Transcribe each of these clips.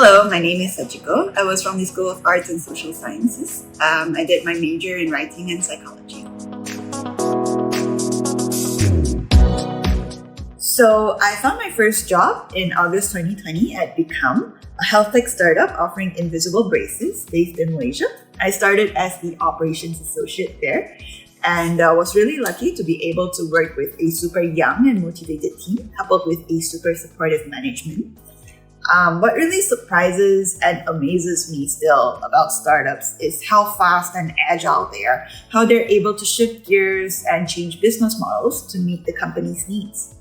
Hello, my name is Sachiko. I was from the School of Arts and Social Sciences. I did my major in writing and psychology. So I found my first job in August 2020 at Become, a health tech startup offering invisible braces based in Malaysia. I started as the operations associate there and was really lucky to be able to work with a super young and motivated team coupled with a super supportive management. What really surprises and amazes me still about startups is how fast and agile they are, how they're able to shift gears and change business models to meet the company's needs.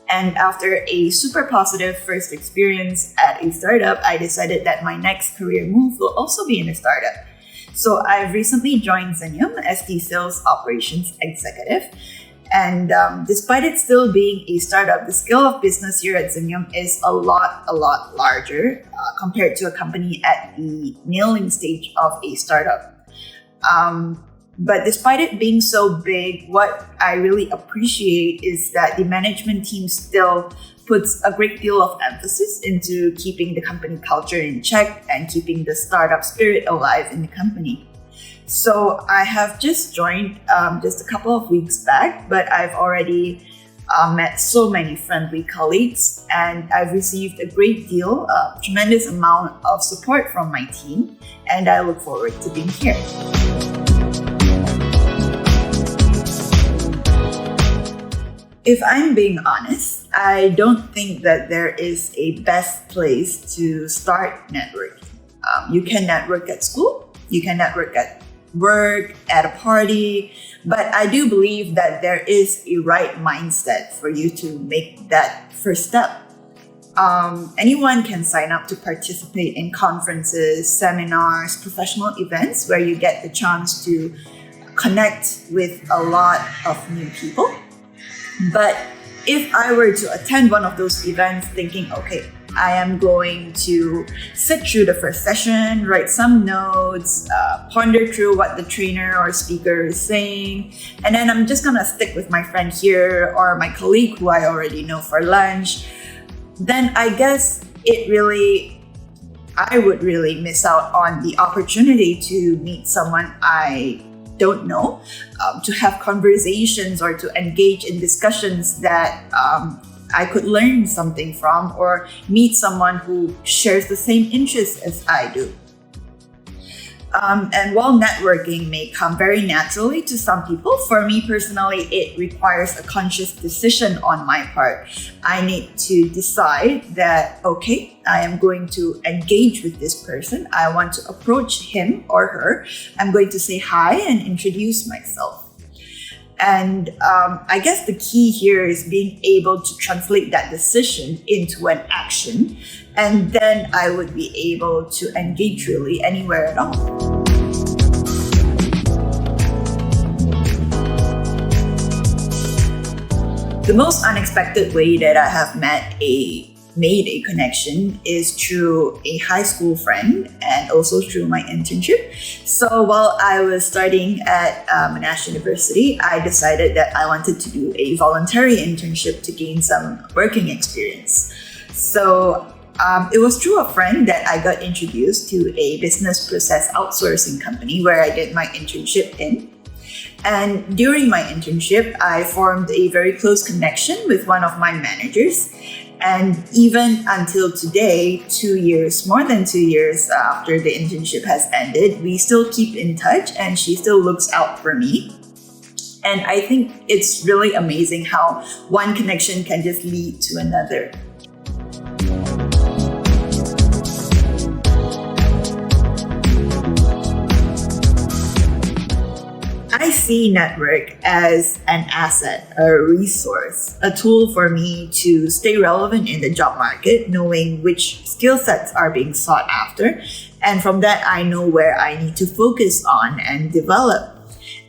And after a super positive first experience at a startup, I decided that my next career move will also be in a startup. So I've recently joined Xenium as the sales operations executive. And despite it still being a startup, the scale of business here at Xenium is a lot larger compared to a company at the nailing stage of a startup. But despite it being so big, what I really appreciate is that the management team still puts a great deal of emphasis into keeping the company culture in check and keeping the startup spirit alive in the company. So I have just joined just a couple of weeks back, but I've already met so many friendly colleagues and I've received a great deal, a tremendous amount of support from my team, and I look forward to being here. If I'm being honest, I don't think that there is a best place to start networking. You can network at school, you can network at work, at a party, but I do believe that there is a right mindset for you to make that first step. Anyone can sign up to participate in conferences, seminars, professional events where you get the chance to connect with a lot of new people. But if I were to attend one of those events thinking, okay, I am going to sit through the first session, write some notes, ponder through what the trainer or speaker is saying, and then I'm just gonna stick with my friend here or my colleague who I already know for lunch, then I guess I would really miss out on the opportunity to meet someone I don't know, to have conversations or to engage in discussions that I could learn something from or meet someone who shares the same interests as I do. And while networking may come very naturally to some people, for me personally, it requires a conscious decision on my part. I need to decide that, okay, I am going to engage with this person. I want to approach him or her. I'm going to say hi and introduce myself. And I guess the key here is being able to translate that decision into an action. And then I would be able to engage really anywhere at all. The most unexpected way that I have made a connection is through a high school friend and also through my internship. So while I was studying at Monash University, I decided that I wanted to do a voluntary internship to gain some working experience. So it was through a friend that I got introduced to a business process outsourcing company where I did my internship in. And during my internship, I formed a very close connection with one of my managers. And even until today, more than 2 years after the internship has ended, we still keep in touch and she still looks out for me. And I think it's really amazing how one connection can just lead to another. I see network as an asset, a resource, a tool for me to stay relevant in the job market, knowing which skill sets are being sought after. And from that, I know where I need to focus on and develop.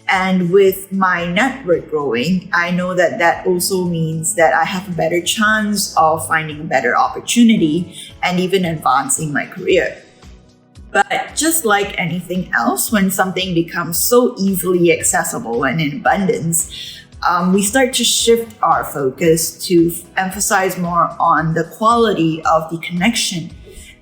And with my network growing, I know that that also means that I have a better chance of finding a better opportunity and even advancing my career. But just like anything else, when something becomes so easily accessible and in abundance, we start to shift our focus to emphasize more on the quality of the connection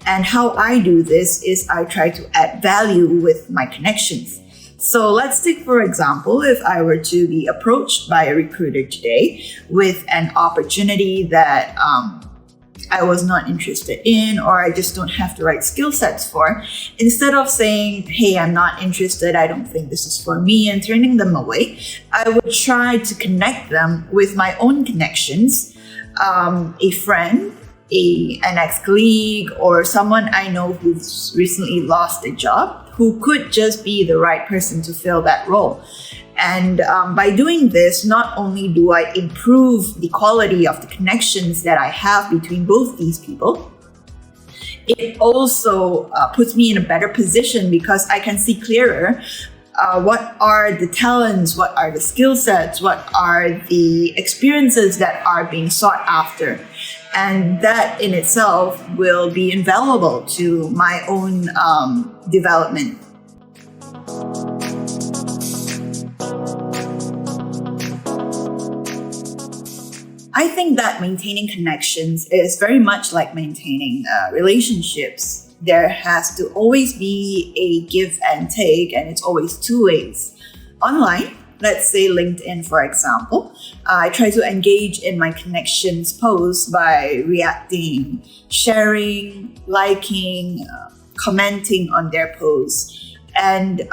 And how I do this is I try to add value with my connections. So let's take, for example, if I were to be approached by a recruiter today with an opportunity that I was not interested in, or I just don't have the right skill sets for, instead of saying, hey, I'm not interested, I don't think this is for me, and turning them away, I would try to connect them with my own connections, a friend, an ex-colleague, or someone I know who's recently lost a job, who could just be the right person to fill that role. And by doing this, not only do I improve the quality of the connections that I have between both these people, it also puts me in a better position because I can see clearer what are the talents, what are the skill sets, what are the experiences that are being sought after. And that in itself will be invaluable to my own development. I think that maintaining connections is very much like maintaining relationships. There has to always be a give and take, and it's always two ways. Online, let's say LinkedIn, for example, I try to engage in my connections posts by reacting, sharing, liking, commenting on their posts. And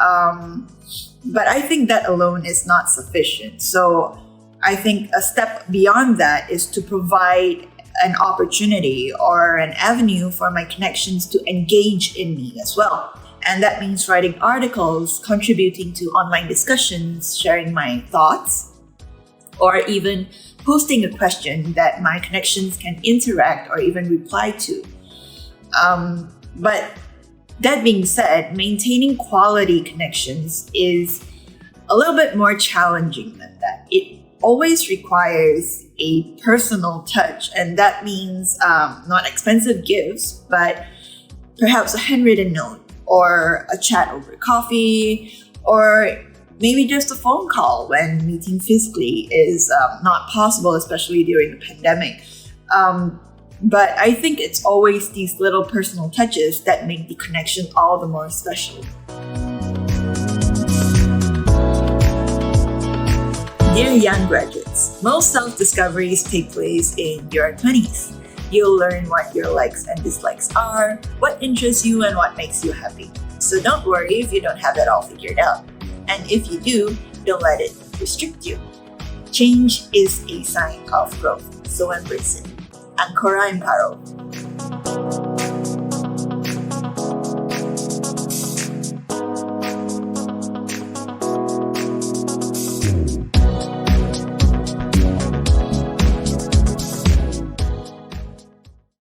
but I think that alone is not sufficient. So I think a step beyond that is to provide an opportunity or an avenue for my connections to engage in me as well. And that means writing articles, contributing to online discussions, sharing my thoughts, or even posting a question that my connections can interact or even reply to. But that being said, maintaining quality connections is a little bit more challenging than that. It always requires a personal touch, and that means not expensive gifts, but perhaps a handwritten note, or a chat over coffee, or maybe just a phone call when meeting physically is not possible, especially during the pandemic. But I think it's always these little personal touches that make the connection all the more special. Dear young graduates, most self-discoveries take place in your 20s. You'll learn what your likes and dislikes are, what interests you, and what makes you happy. So don't worry if you don't have it all figured out. And if you do, don't let it restrict you. Change is a sign of growth, so embrace it. Ancora Imparo.